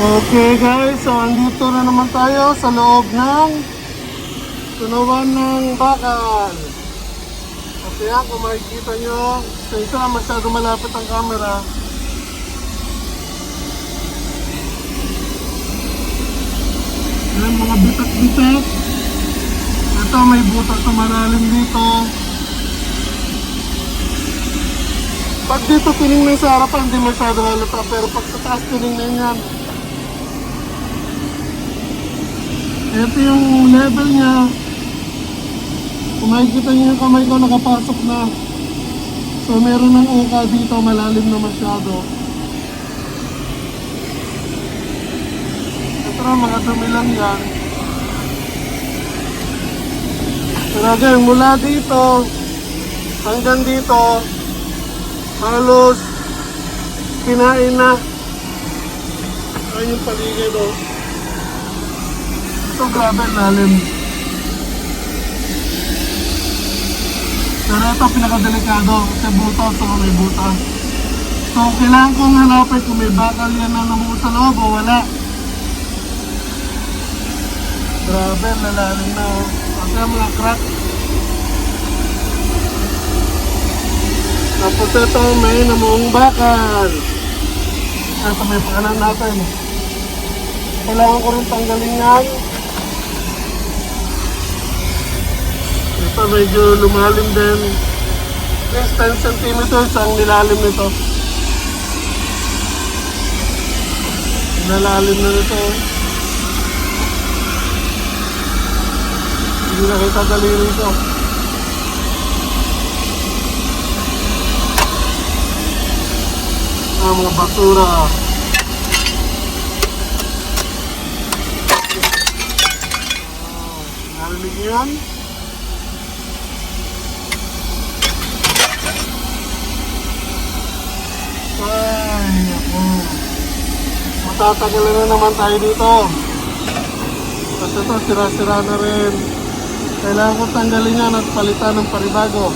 Okay guys, so andito na naman tayo sa loob ng tunawan ng bakal. At yan, kung makikita nyo, sa isa masyado malapit ang camera. Yan, mga bitak-bitak. Ito, may butas na malalim dito. Pag dito tinignan sa harapan, hindi masyado halata. Pero pag sa taas tinignan yan, ito yung level niya. Kung makikita nyo yung kamay ko, nakapasok na. So meron ng uka dito, malalim na masyado. Ito na, mga dumi lang yan. Pero again, mula dito hanggang dito, halos kinain na. Ayun yung paligid o. Ito grabe lalim. Pero ito pinakadelikado kasi butas o may butas. So kailangan kong hanapin kung may bakal yan na namuo sa loob o wala. Grabe, lalalim na o. Kasi mga crack. Tapos ito may namuong bakal. Ito may pakanan natin. Kailangan ko rin tanggalin yan. Ito medyo lumalim din. Yes, 10 cm ang nilalim nito. Nalalim na nito. Hindi na kita daliri ito. Mga basura. Narinig niyo yan? Ay, ako. Matatagalan na naman tayo dito. Kasi ito, sira-sira na rin. Kailangan ko tanggalin yan at palitan ng panibago.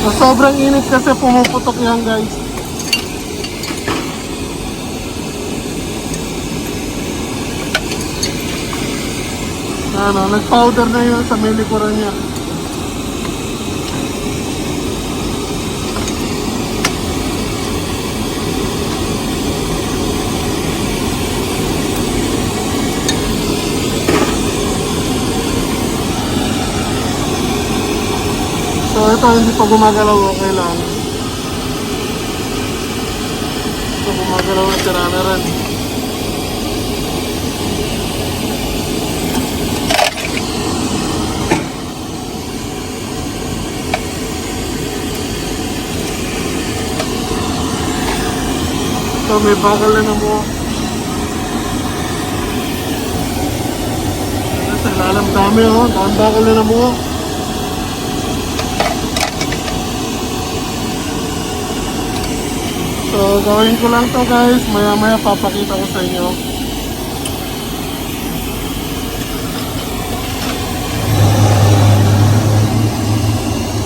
So, sobrang init kasi pumuputok yan guys. Ano, nag-powder na yun sa may likuran niya. So ito hindi pa gumagalaw, okay lang. Ito gumagalaw na sira na rin. Ito may bakal na mo. Sa ilalim dami oh, dami bakal na mo. So, gawin ko lang to guys. Maya-maya papakita ko sa inyo.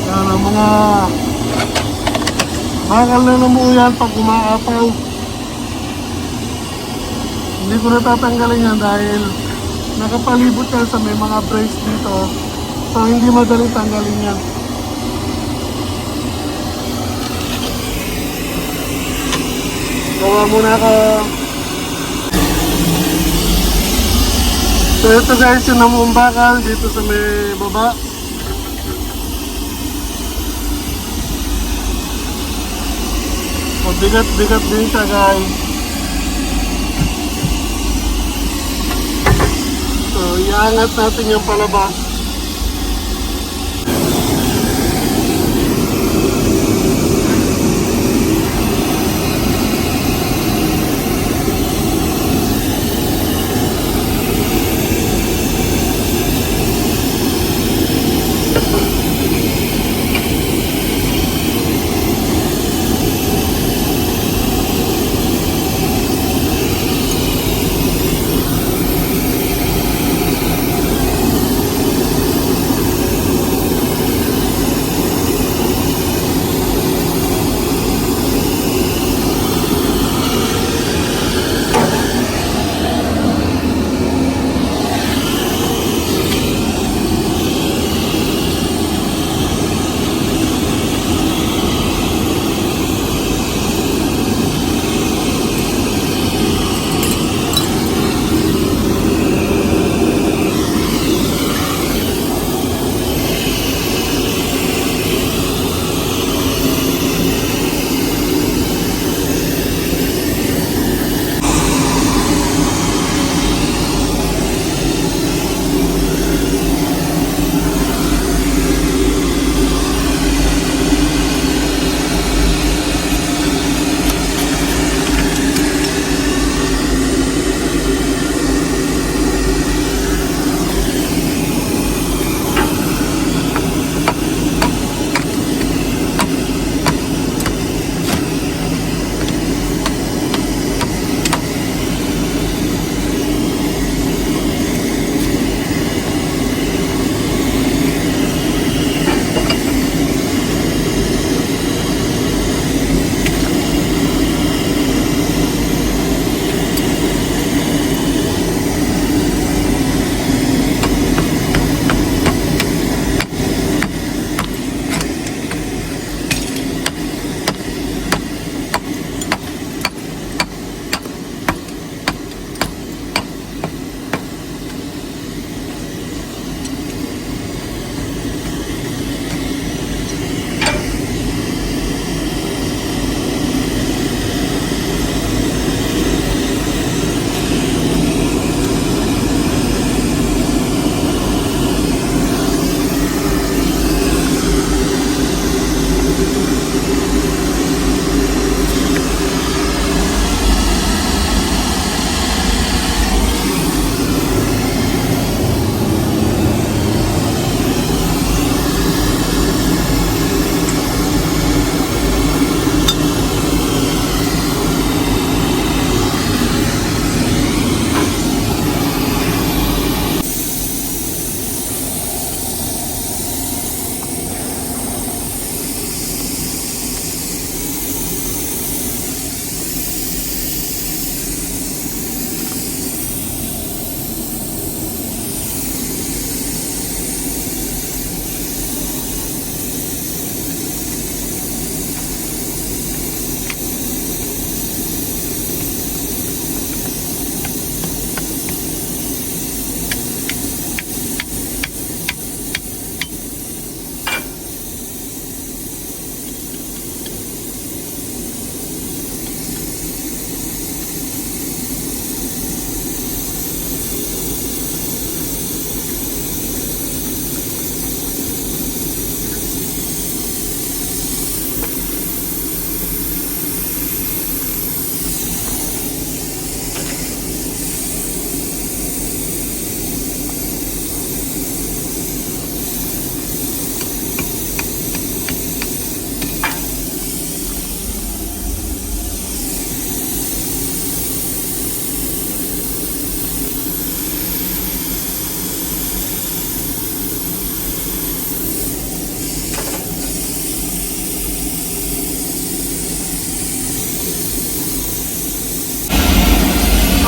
Yan ang mga bakal na namuo yan pag umaapaw. Hindi ko natatanggalin yan dahil nakapalibot yan sa may mga brace dito. So, hindi madaling tanggalin yan. Gawa muna ako. So ito guys yung namuong bakal dito sa may baba. Bigat-bigat din siya guys. So iangat natin yung palabas.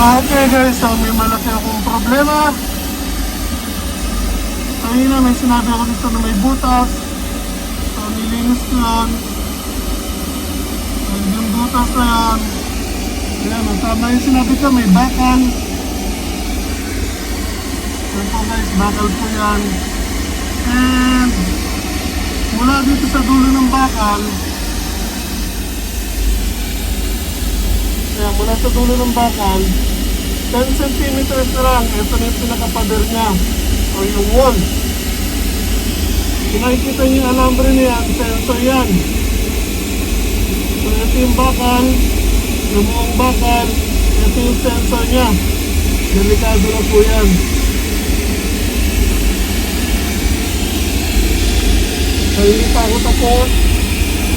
Okay guys, so may malaki akong problema. Kanina may sinabi ako dito na may butas. So nilinis ko yun. And yung butas na yan, ayan, ang tama yung sinabi ko, may bakal. Yan po guys, bakal po yan. And mula dito sa dulo ng bakal, ayan, mula sa dulo ng bakal, 10 centimeters na lang. Ito na yung pinakapader niya o yung wall. Kung nakikita niyo yung alambre niya, sensor yan. So ito yung bakal, yung buong bakal, ito yung sensor niya. Delikado na po yan. So hindi pa ako tapos.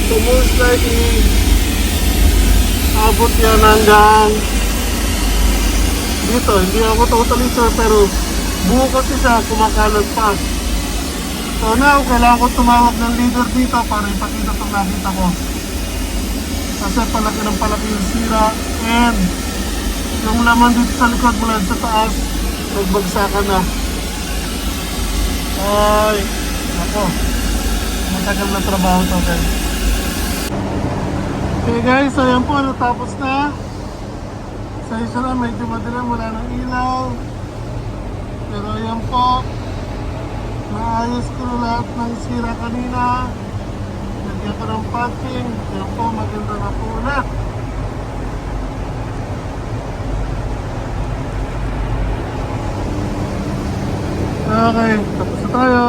So most likely, abot yan hanggang dito. Hindi ako totally sure pero buo kasi siya, kumakalat pa. So now, kailangan ko tumawag ng leader dito para ipakita itong nakita ko. Kasi palaki ng palaki yung sira and yung laman dito sa likod mula sa taas, nagbagsakan na. Ay, ako. Matagal na trabaho to guys. Okay guys, so yan po, natapos na. Sa isa na, medyo madilim, wala ng ilaw. Pero yan po, naayos ko na lahat ng sira kanina. Lagyan ko ng patching. Yan po, maganda na po ulit. Okay, tapos na tayo.